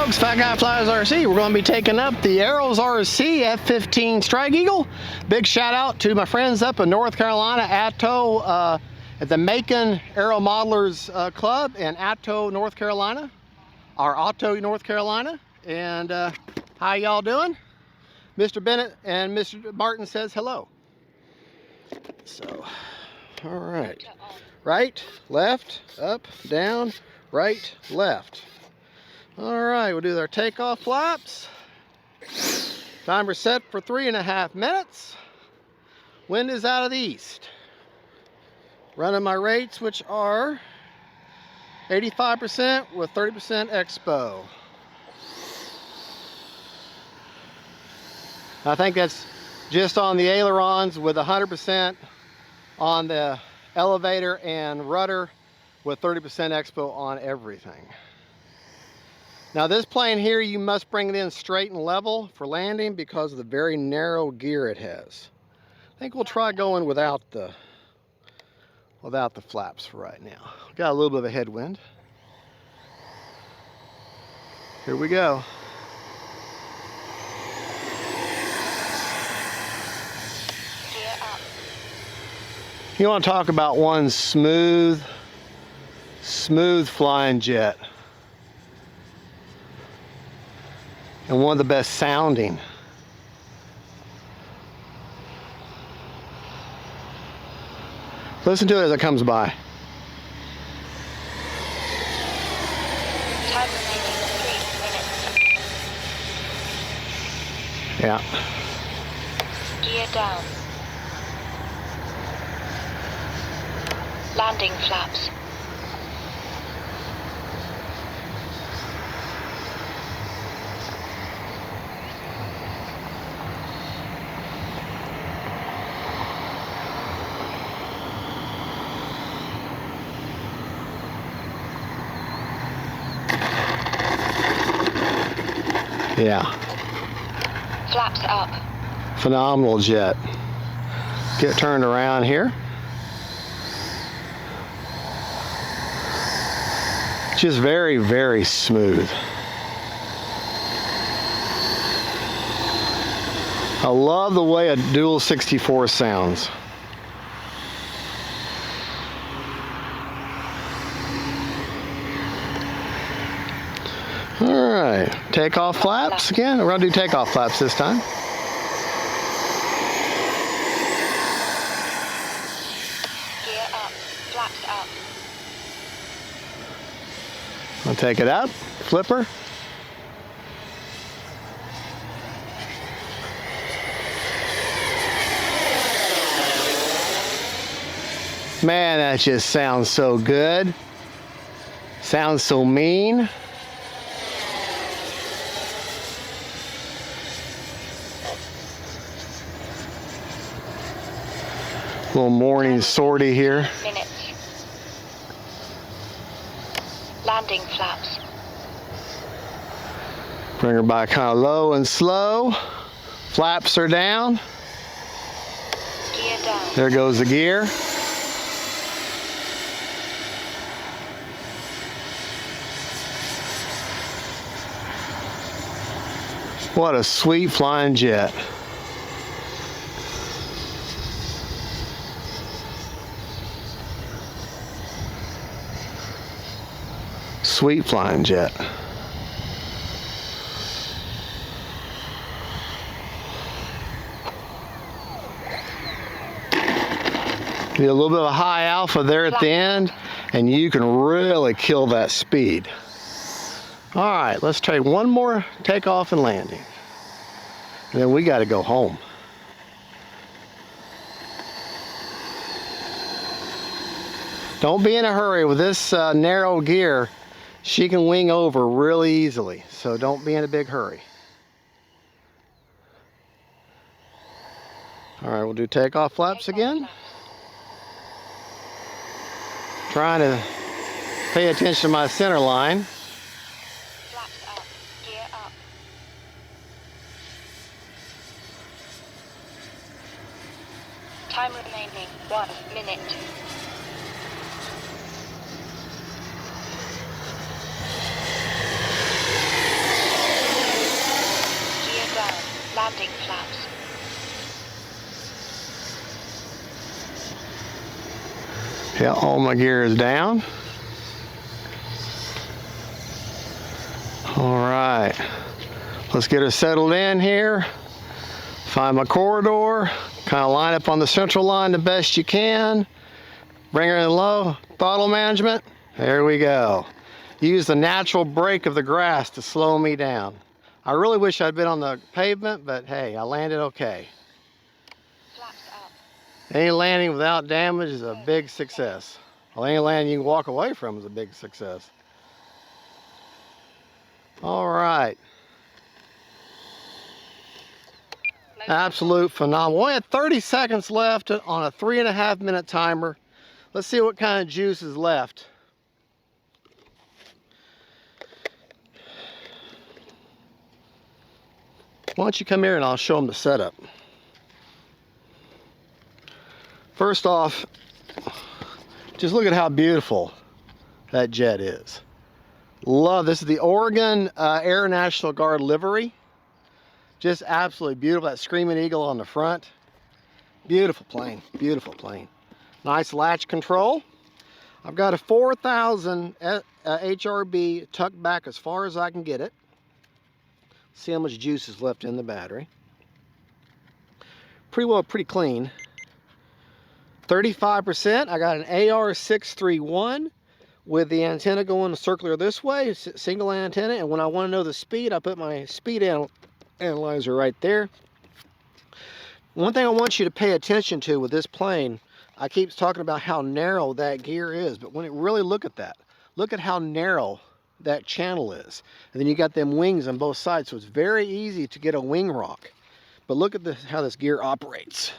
folks, Fat Guy Flies RC. We're going to be taking up the Arrows RC F-15 Strike Eagle. Big shout out to my friends up in North Carolina, Atto, at the Macon Aero Modelers Club in Atto, North Carolina, or Otto, North Carolina. And how y'all doing? Mr. Bennett and Mr. Martin says hello. So, all right. Right, left, up, down, right, left. All right, we'll do our takeoff flaps. Timer set for 3.5 minutes. Wind is out of the east. Running my rates, which are 85% with 30% expo. I think that's just on the ailerons with 100% on the elevator and rudder with 30% expo on everything. Now this plane here, you must bring it in straight and level for landing because of the very narrow gear it has. I think we'll try going without the flaps for right now. Got a little bit of a headwind. Here we go. You want to talk about one smooth flying jet. And one of the best sounding. Listen to it as it comes by. Time remaining 3 minutes. Yeah. Gear down. Landing flaps. Yeah. Flaps up. Phenomenal jet. Get turned around here. Just very, very smooth. I love the way a dual 64 sounds. All right, takeoff flaps again. We're gonna do takeoff flaps this time. Gear up. Flaps up. I'll take it up, flipper. Man, that just sounds so good. Sounds so mean. Little morning sortie here. Minutes. Landing flaps. Bring her by kind of low and slow. Flaps are down. Gear down. There goes the gear. What a sweet flying jet. Sweet flying jet. Get a little bit of a high alpha there at the end, and you can really kill that speed. All right, let's try one more takeoff and landing. And then we got to go home. Don't be in a hurry with this narrow gear. She can wing over really easily, so don't be in a big hurry. All right, we'll do takeoff flaps again. Trying to pay attention to my center line. Flaps up. Gear up. Time remaining 1 minute. landing flaps. Yeah, all my gear is down. All right, let's get her settled in here. Find my corridor, kind of line up on the central line the best you can. Bring her in low, throttle management. There we go. Use the natural break of the grass to slow me down. I really wish I'd been on the pavement, but hey, I landed okay. Flaps up. Any landing without damage is a big success. Well, any landing you can walk away from is a big success. All right. Absolute phenomenal. We had 30 seconds left on a 3.5 minute timer. Let's see what kind of juice is left. Why don't you come here and I'll show them the setup. First off, just look at how beautiful that jet is. Love this. Is the Oregon Air National Guard livery. Just absolutely beautiful. That Screaming Eagle on the front. Beautiful plane. Beautiful plane. Nice latch control. I've got a 4,000 HRB tucked back as far as I can get it. See how much juice is left in the battery. Pretty clean. 35%. I got an AR631 with the antenna going circular this way, single antenna. And when I want to know the speed, I put my speed analyzer right there. One thing I want you to pay attention to with this plane, I keep talking about how narrow that gear is, but when it really look at how narrow that channel is. And then you got them wings on both sides, so it's very easy to get a wing rock. But look at how this gear operates.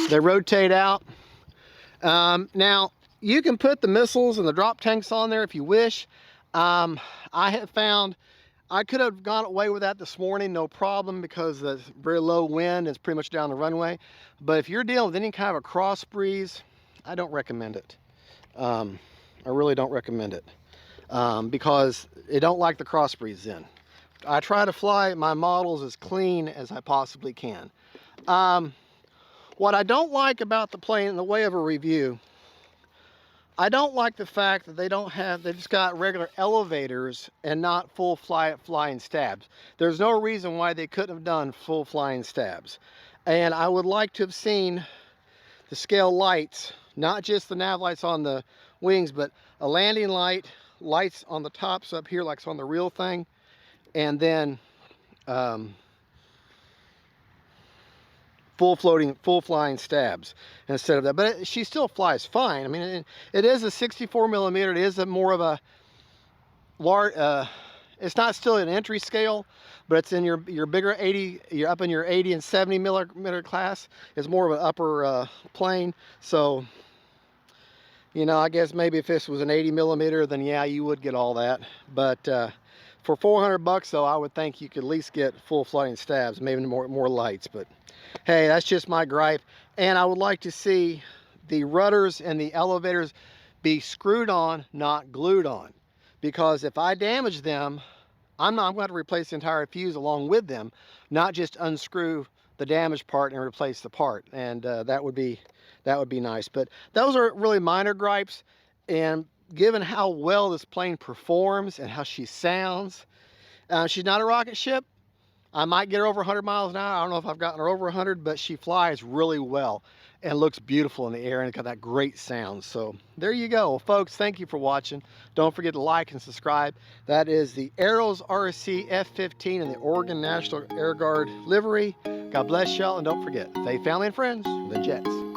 They rotate out. Now, you can put the missiles and the drop tanks on there if you wish. I have found I could have gone away with that this morning, no problem, because the very low wind is pretty much down the runway. But if you're dealing with any kind of a cross breeze, I don't recommend it. I really don't recommend it because it don't like the cross breeze in. I try to fly my models as clean as I possibly can. What I don't like about the plane in the way of a review, I don't like the fact that they've just got regular elevators and not full flying stabs. There's no reason why they couldn't have done full flying stabs. And I would like to have seen the scale lights, not just the nav lights on the wings, but a landing light, lights on the tops up here like it's on the real thing, and then full flying stabs instead of that. But she still flies fine. I mean, it is a 64 millimeter. It is more of a large, it's not still an entry scale, but it's in your bigger 80, you're up in your 80 and 70 millimeter class. It's more of an upper plane. So, you know, I guess maybe if this was an 80 millimeter, then yeah, you would get all that. But for $400 though, I would think you could at least get full flying stabs, maybe more lights. But hey, that's just my gripe. And I would like to see the rudders and the elevators be screwed on, not glued on. Because if I damage them, I'm going to have to replace the entire fuse along with them, not just unscrew the damaged part and replace the part. And that would be nice. But those are really minor gripes. And given how well this plane performs and how she sounds, she's not a rocket ship. I might get her over 100 miles an hour. I don't know if I've gotten her over 100, but she flies really well and looks beautiful in the air, and it's got that great sound. So there you go. Well, folks, thank you for watching. Don't forget to like and subscribe. That is the Arrows RC F-15 in the Oregon National Air Guard livery. God bless y'all, and don't forget, stay family and friends, the jets.